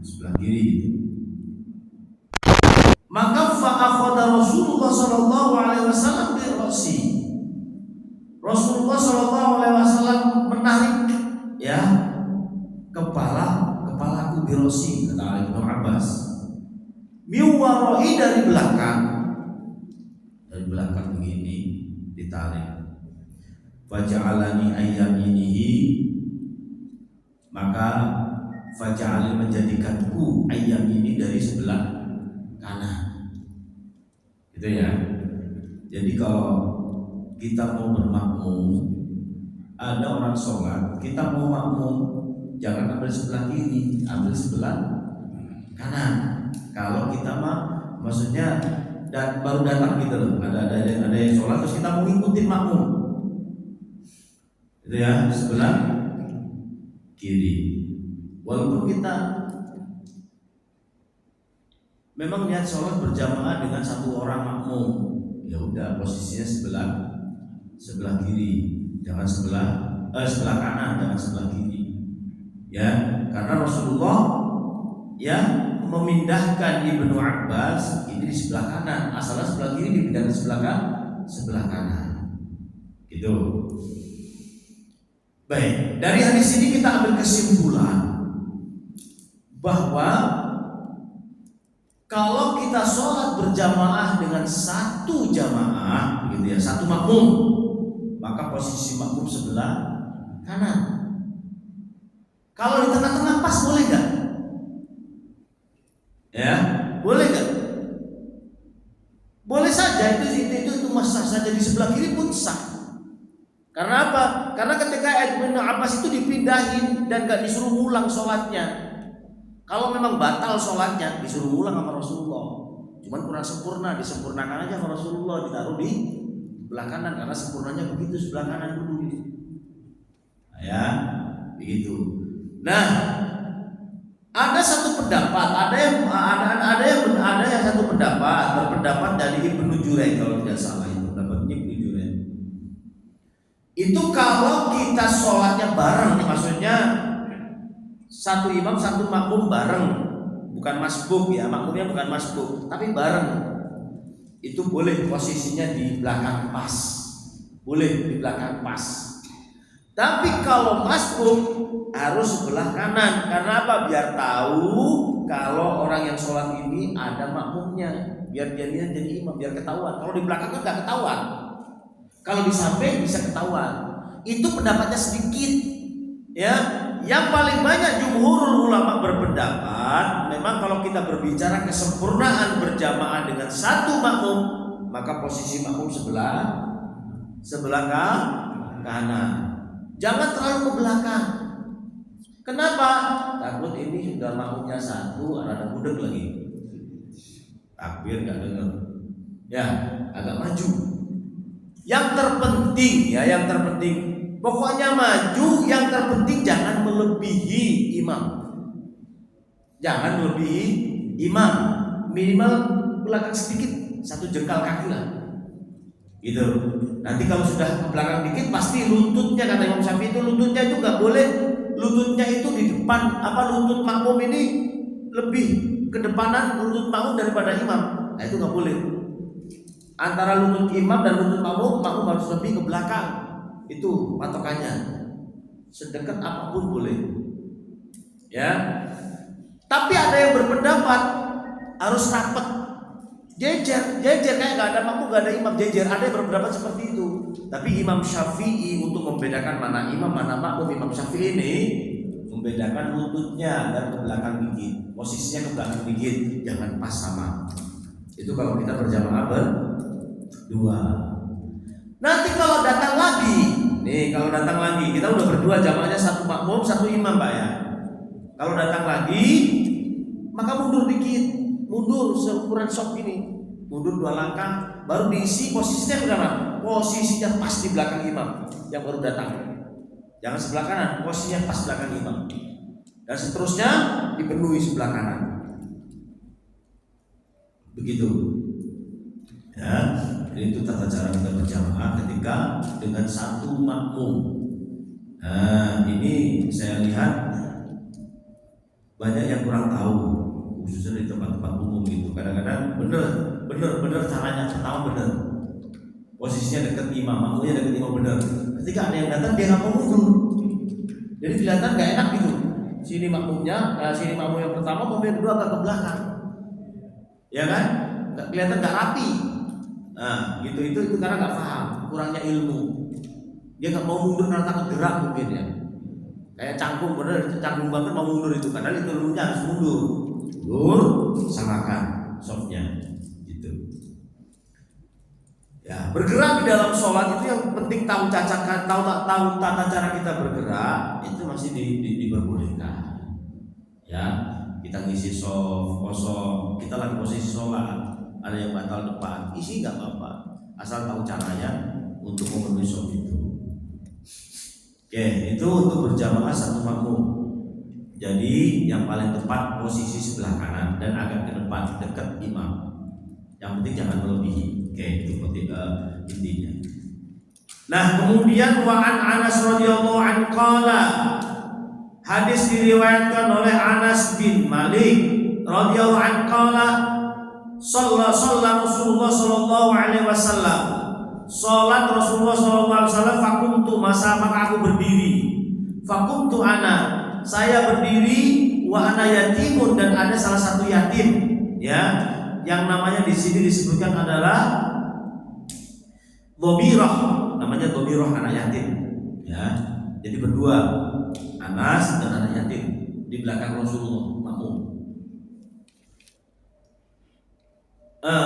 sebelah kiri. Maka fa'akhadha Rasulullah sallallahu alaihi wasallam bi ra'si. Rasulullah sallallahu alaihi wasallam menarik ya kepalaku bi ra'si, kata Ibnu Abbas. Miwaroi, dari belakang begini ditarik. Faja'alani ayyaminihi, maka faja'ali menjadikanku ayyamini dari sebelah kanan. Gitu ya. Jadi kalau kita mau bermakmum, ada orang sholat, kita mau makmum, jangan ambil sebelah kiri, ambil sebelah kanan. Kalau kita maksudnya baru datang gitu loh, ada yang sholat terus kita mau ngikutin makmum, itu ya sebelah kiri. Walaupun kita memang niat sholat berjamaah dengan satu orang makmum, ya udah posisinya sebelah kiri, jangan sebelah kanan, jangan sebelah kiri. Ya, karena Rasulullah ya memindahkan Ibnu Abbas ini di sebelah kanan, asalnya sebelah kiri dipindahkan sebelah kanan. Gitu. Baik, dari hadis ini kita ambil kesimpulan bahwa kalau kita sholat berjamaah dengan satu jamaah, gitu ya, satu makmum, maka posisi makmum sebelah kanan. Kalau di tengah-tengah pas boleh nggak? Ya, boleh nggak? Boleh saja, itu sah saja, di sebelah kiri pun sah. Karena apa? Karena ketika Ibnu Abbas itu dipindahin dan gak disuruh ulang sholatnya. Kalau memang batal sholatnya, disuruh ulang sama Rasulullah. Cuman kurang sempurna, disempurnakan aja sama Rasulullah, ditaruh di sebelah kanan karena sempurnanya begitu, sebelah kanan dulu. Nah, ya, begitu. Nah, ada satu pendapat, ada yang satu pendapat, berpendapat dari Ibnu Jurayj kalau tidak salah, itu pendapatnya Ibnu Jurayj. Itu kalau kita sholatnya bareng, maksudnya satu imam satu makmum bareng, bukan masbuk ya, makmumnya bukan masbuk, tapi bareng, itu boleh posisinya di belakang pas, boleh di belakang pas. Tapi kalau masbuk harus sebelah kanan, karena apa? Biar tahu kalau orang yang sholat ini ada makmumnya, biar dia jadi imam, biar ketahuan. Kalau di belakang kan nggak ketahuan, kalau di samping bisa ketahuan. Itu pendapatnya sedikit, ya. Yang paling banyak jumhurul ulama berpendapat, memang kalau kita berbicara kesempurnaan berjamaah dengan satu makmum, maka posisi makmum sebelah kanan. Jangan terlalu ke belakang. Kenapa? Takut ini sudah makmumnya satu, ada budek lagi. Takbir nggak dengar, ya agak maju. Yang terpenting, pokoknya maju. Yang terpenting jangan melebihi imam. Minimal belakang sedikit, satu jengkal kaki lah. Gitu. Nanti kalau sudah ke belakang dikit, pasti lututnya, kata Imam Syafi'i, itu lututnya itu nggak boleh. Lututnya itu di depan, lutut makmum ini lebih kedepanan lutut makmum daripada imam. Nah itu nggak boleh. Antara lutut imam dan lutut makmum harus lebih ke belakang. Itu patokannya. Sedekat apapun boleh. Ya. Tapi ada yang berpendapat harus rapat, jejer kayak nggak ada makmum, nggak ada imam, jejer. Ada yang berpendapat seperti itu. Tapi Imam Syafi'i untuk membedakan mana imam mana makmum, Imam Syafi'i ini membedakan lututnya dan ke belakang dikit, posisinya ke belakang dikit, jangan pas sama. Itu kalau kita berjamaah berdua. Nanti kalau datang lagi, kita udah berdua, jamaahnya satu makmum satu imam, Pak ya. Kalau datang lagi, maka mundur dikit, mundur seukuran sok ini, mundur 2 langkah, baru diisi posisinya berapa? Posisinya pas di belakang imam yang baru datang. Jangan sebelah kanan, posisinya pas belakang imam. Dan seterusnya dipenuhi sebelah kanan. Begitu. Ya, jadi itu tata cara kita berjamaah ketika dengan satu makmum. Nah, ini saya lihat banyak yang kurang tahu, khususnya di tempat-tempat umum gitu. Kadang-kadang bener caranya pertama bener, posisinya dekat imam, makmumnya dekat imam bener. Ketika ada yang datang dia nggak mau mundur, jadi kelihatan gak enak gitu. Sini makmumnya, sini makmum yang pertama, makmum yang kedua agak ke belakang, ya kan? Kelihatan gak rapi. Nah, itu karena nggak paham, kurangnya ilmu. Dia nggak mau mundur karena takut gerak mungkin ya. Kayak canggung, bener canggung banget mau mundur itu, padahal itu ilmunya harus mundur, samakan softnya, gitu. Ya, bergerak di dalam sholat itu yang penting tahu tata cara kita bergerak itu masih diperbolehkan. Ya, kita ngisi soft kosong, kita lagi posisi sholat, ada yang batal depan, isi nggak apa-apa, asal tahu caranya untuk memenuhi soft itu. Oke, itu untuk berjamaah satu makmum. Jadi yang paling tepat posisi sebelah kanan dan agak ke depan dekat imam. Yang penting jangan melebihi. Oke, itu intinya. Nah, kemudian wa an Anas radhiyallahu anhu qala, hadis diriwayatkan oleh Anas bin Malik radhiyallahu anhu qala, shalla Rasulullah sallallahu alaihi wasallam. Salat Rasulullah sallallahu alaihi wasallam, fakuntu maka aku berdiri. Fakuntu ana, saya berdiri, wa ana yatimun, dan ada salah satu yatim, ya, yang namanya di sini disebutkan adalah Dhabirah, namanya Dhabirah, anak yatim, ya. Jadi berdua, Anas dan anak yatim di belakang Rasulullah makmum.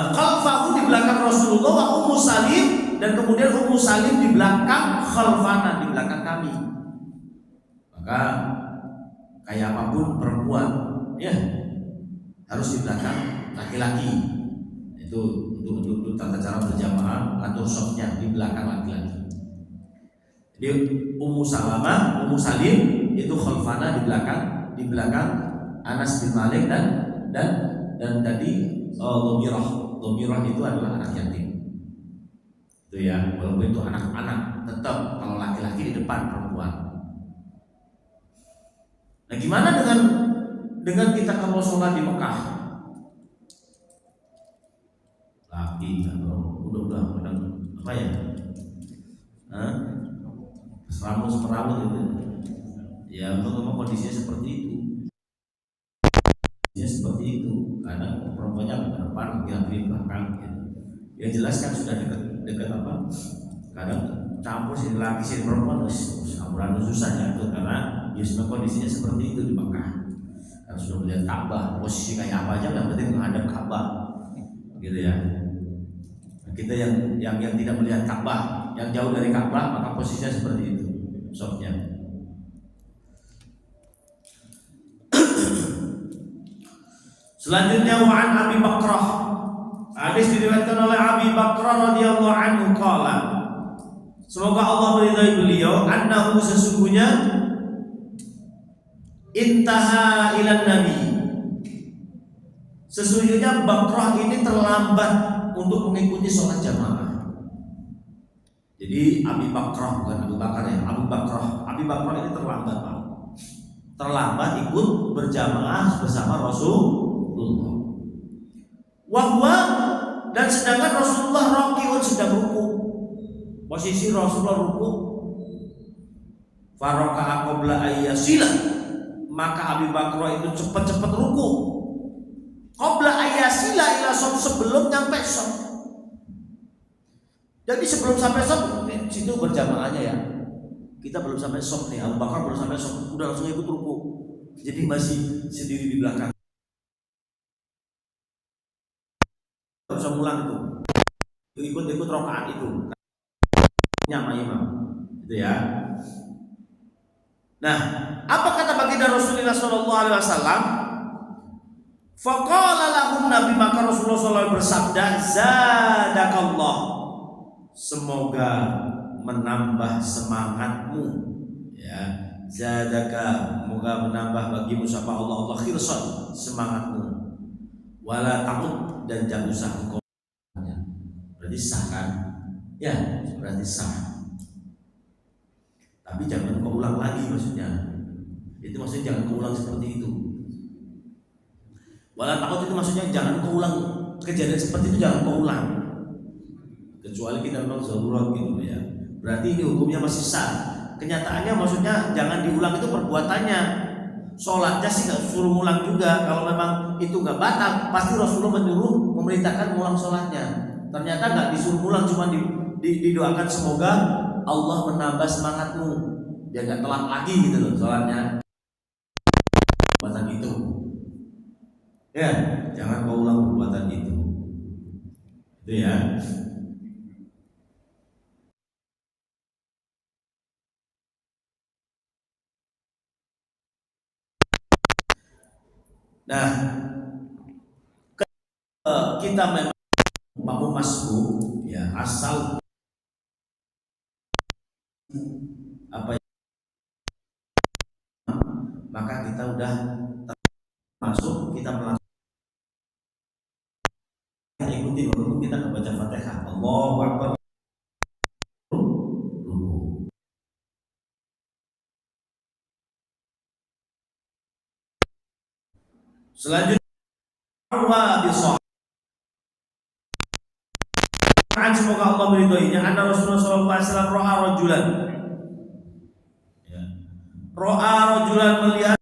Khalfahu di belakang Rasulullah, wa Ummu Salim, dan kemudian Ummu Salim di belakang khalfana, di belakang kami. Maka kayak apapun perempuan, ya, harus di belakang laki-laki. Itu untuk tata cara berjamaah, atur softnya di belakang laki-laki. Jadi Ummu Salim itu khalfana, di belakang Anas bin Malik dan tadi Dhabirah itu adalah anak yatim. Itu ya, walaupun itu anak-anak, tetap kalau laki-laki di depan perempuan. Nah, gimana dengan kita kalau sholat di Mekah? Laki atau udah apa ya? Seramut itu. Ya, memang kondisinya seperti itu. Seperti itu, kadang perempuannya ke depan, laki-laki di belakang gitu. Yang jelas kan sudah dekat apa? Kadang campur sini laki sini perempuan, ambulan susahnya itu karena biasanya kondisinya seperti itu di Mekah. Karena sudah melihat Ka'bah, posisi kayak apa aja yang penting menghadap Ka'bah, gitu ya. Nah, kita yang tidak melihat Ka'bah, yang jauh dari Ka'bah, maka posisinya seperti itu, softnya. Selanjutnya wa an Abi Bakrah, hadis diriwayatkan oleh Abi Bakrah radhiyallahu anhu qala, semoga Allah meridai beliau, annahu sesungguhnya intaha ilan nabi, sesungguhnya Bakrah ini terlambat untuk mengikuti sholat jamaah. Jadi Abi Bakrah, bukan Abu Bakar ya, Abi Bakrah ini terlambat ikut berjamaah bersama Rasulullah. Wahwa, dan sedangkan Rasulullah rakiun, sedang ruku. Posisi Rasulullah ruku. Faraka'a qabla ayyasila, maka Abi Bakrah itu cepat-cepat ruku. Qabla ayyasila ila sof, sebelum nyampe sof. Jadi sebelum sampai sof, situ berjamaahnya ya. Kita belum sampai sof nih, Abu Bakar belum sampai sof, udah langsung ikut ruku. Jadi masih sendiri di belakang. Bisa mulang itu, ikut rakaat itu, nyama imam, gitu ya. Nah, apa kata baginda Rasulullah Sallallahu Alaihi Wasallam? Faqala lahum, Nabi maka Rasulullah SAW bersabda, zadakallah, semoga menambah semangatmu, ya. Zadaka, semoga menambah bagimu sapa Allah khirsan, semangatmu. Wala takut, dan jangan usah engkau. Berarti sah kan? Ya, berarti sah. Tapi jangan kau ulang lagi maksudnya. Itu maksudnya jangan kau ulang seperti itu. Wala takut itu maksudnya jangan keulang kejadian seperti itu, jangan keulang. Kecuali kita memang zarurat gitu ya. Berarti ini hukumnya masih sah. Kenyataannya maksudnya jangan diulang itu perbuatannya. Sholatnya sih nggak suruh ngulang juga. Kalau memang itu nggak batal, pasti Rasulullah menyuruh memerintahkan ngulang sholatnya. Ternyata nggak disuruh ngulang, cuma didoakan semoga Allah menambah semangatmu, dia nggak telat lagi gitu loh sholatnya. Perbuatan itu, ya jangan kau ulang perbuatan itu ya. Nah, kita memang mau masuk ya asal apa ya, maka kita udah masuk, kita melakukan ikuti walaupun kita nggak baca Fatihah. Allahu Akbar. Selanjutnya semoga Allah meridhoinya. Anna Rasulullah sallallahu alaihi wasallam ro'a rajulan. Ya. Ro'a rajulan, melihat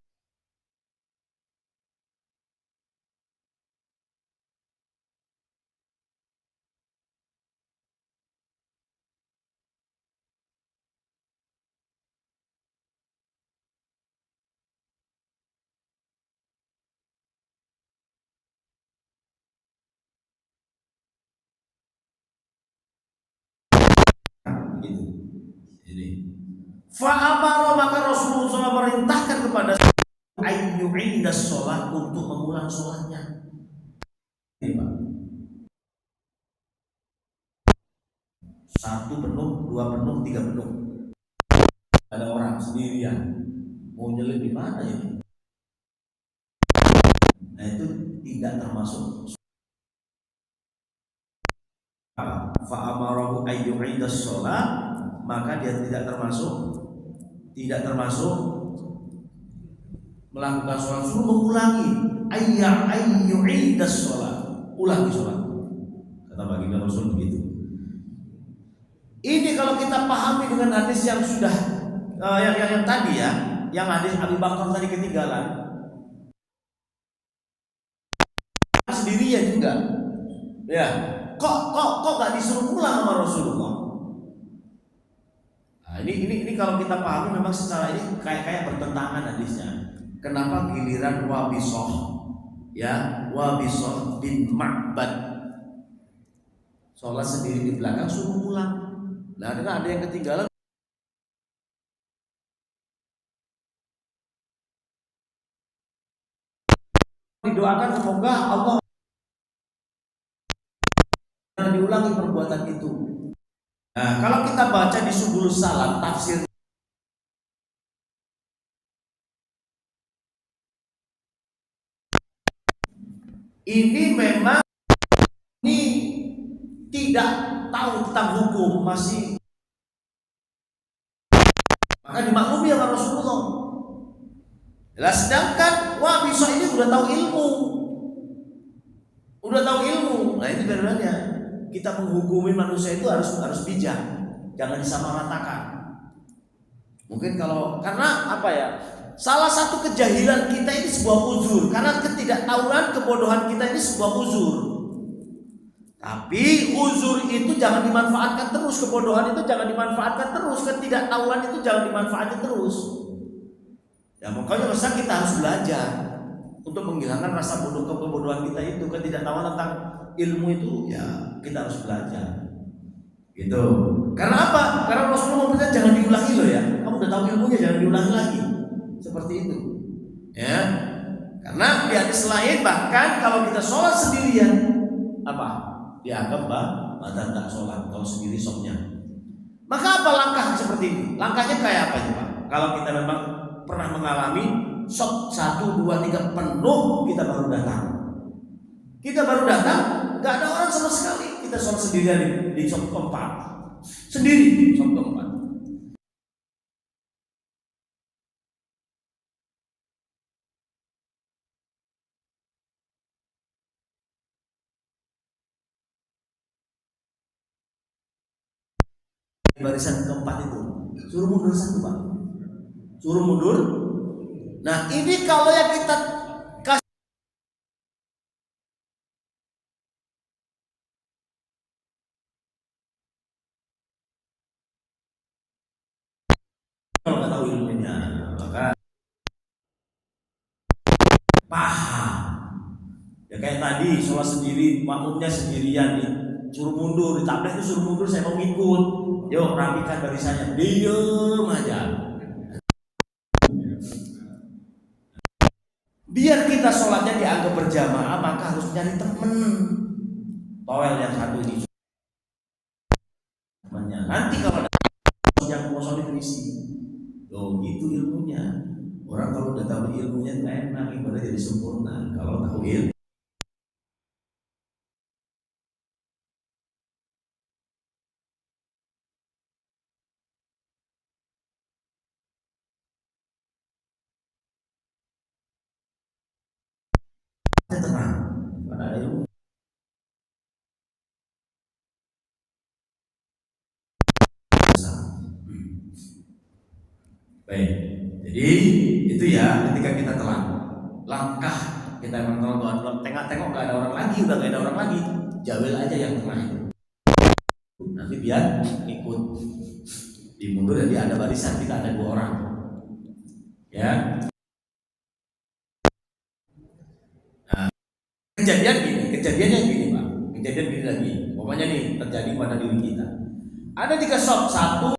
gitu. Ini. Fa'amara, maka Rasulullah SAW merintahkan kepada ayyu'idas sholat, untuk mengulang sholatnya. Ini Pak. Satu penuh, dua penuh, tiga penuh. Ada orang sendirian mau nyelip di mana ini? Nah itu tidak termasuk. Fa'amarahu ayyu'idas sholat, maka dia tidak termasuk melakukan sholat, suruh mengulangi. Ayyu'idas sholat, ulangi sholat, kata baginda Rasul begitu. Ini kalau kita pahami dengan hadis yang sudah yang tadi ya, yang hadis Abu Bakar tadi ketinggalan, sendirian juga ya, kok gak disuruh pulang sama Rasulullah. Nah, ini kalau kita pahami memang secara ini kayak bertentangan hadisnya. Kenapa giliran Wabisoh ya, Wabisoh bin Ma'bad sholat sendiri di belakang suruh pulang. Nah ada yang ketinggalan, didoakan semoga Allah diulangi perbuatan itu. Nah, kalau kita baca di Subul Salam tafsir ini, memang ini tidak tahu tentang hukum, masih, maka dimaklumi sama Rasulullah. Nah, sedangkan Wabisoh ini udah tahu ilmu. Nah itu bedanya. Kita menghukumi manusia itu harus bijak, jangan disamaratakan. Mungkin karena apa ya? Salah satu kejahilan kita ini sebuah uzur, karena ketidaktahuan, kebodohan kita ini sebuah uzur. Tapi uzur itu jangan dimanfaatkan terus, kebodohan itu jangan dimanfaatkan terus, ketidaktahuan itu jangan dimanfaatkan terus. Ya makanya masa kita harus belajar untuk menghilangkan rasa kebodohan kita itu, ketidaktahuan tentang ilmu itu, ya kita harus belajar. Gitu. Karena apa? Karena Rasulullah meminta jangan diulangi loh ya. Kamu udah tahu ilmunya, jangan diulangi lagi. Seperti itu. Ya. Karena di hadis lain bahkan kalau kita sholat sendirian, apa? Dianggap badan tak sholat kalau sendiri sopnya. Maka apa langkah seperti ini? Langkahnya kayak apa Pak? Kalau kita memang pernah mengalami sop 1, 2, 3 penuh, kita baru datang. Gak ada orang sama sekali. Kita sholat sendirian di sop keempat, sendiri sop keempat. barisan keempat itu, suruh mundur satu Pak, suruh mundur. Nah ini kalau yang kita kasih, kalau nggak tahu ilmunya maka paham. Ya kayak tadi sholat sendiri, makmumnya sendirian, suruh mundur, di tablet itu suruh mundur, saya mau ngikut. Yuk rapikan barisannya, diem aja. Biar kita sholatnya dianggap berjamaah, maka harus nyari temen. Towel yang satu ini temannya. Nanti kalau ada yang kosong diisi, oh gitu ilmunya. Orang kalau udah tahu ilmunya nggak enak, ibadah jadi sempurna. Kalau tahu ilmu tenang, pada ilmu. Baik, jadi itu ya ketika kita telah langkah, kita memang kalau tengok-tengok nggak ada orang lagi, udah nggak ada orang lagi, jawel aja yang tengah itu. Nanti biar ikut dimundur, jadi ada barisan, kita ada 2 orang, ya. Nah, kejadiannya gini Pak, kejadian gini lagi, pokoknya nih terjadi pada diri kita. Ada di shop satu,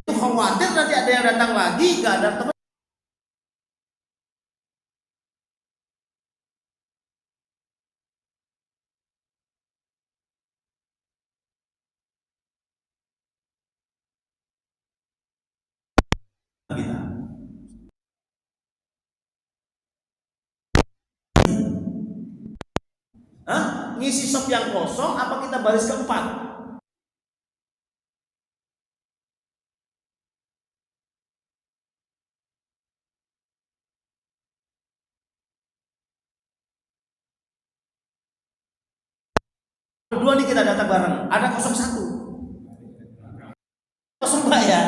itu khawatir nanti ada yang datang lagi, nggak ada teman kita. Hah? Ngisi shop yang kosong apa kita baris keempat? Berdua nih kita datang bareng, ada 01, kosong Pak ya.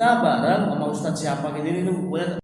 kita bareng sama Ustadz siapa gitu ini buat.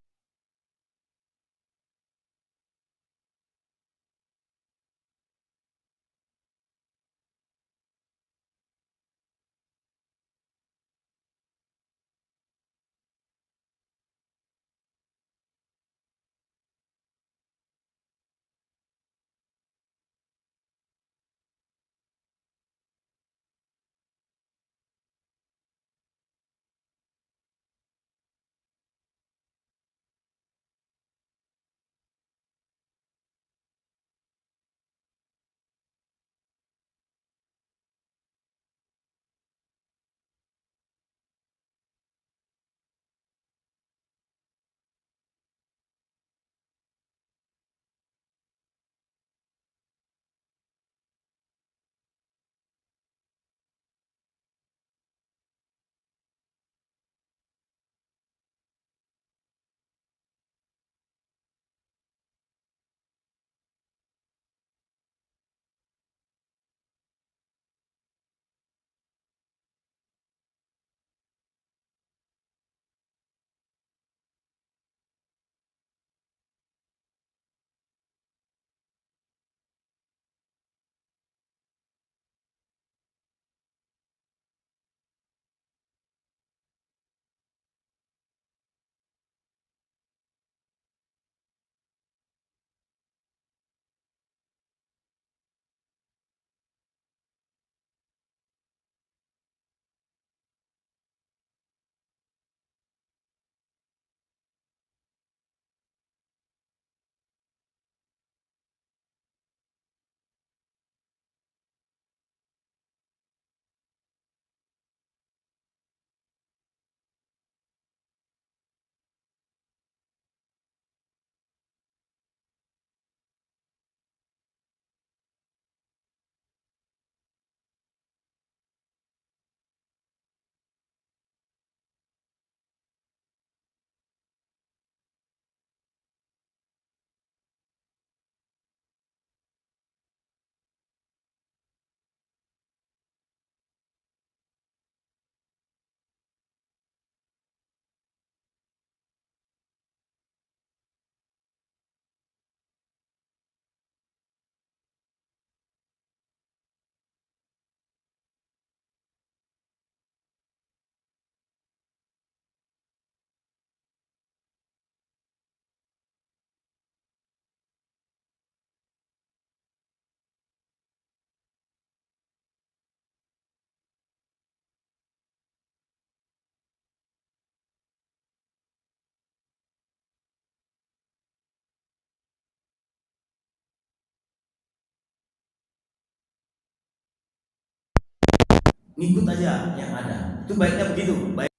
Ngikut aja yang ada. Itu baiknya begitu. Baiknya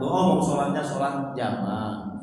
doa mau sholatnya sholat jamaah.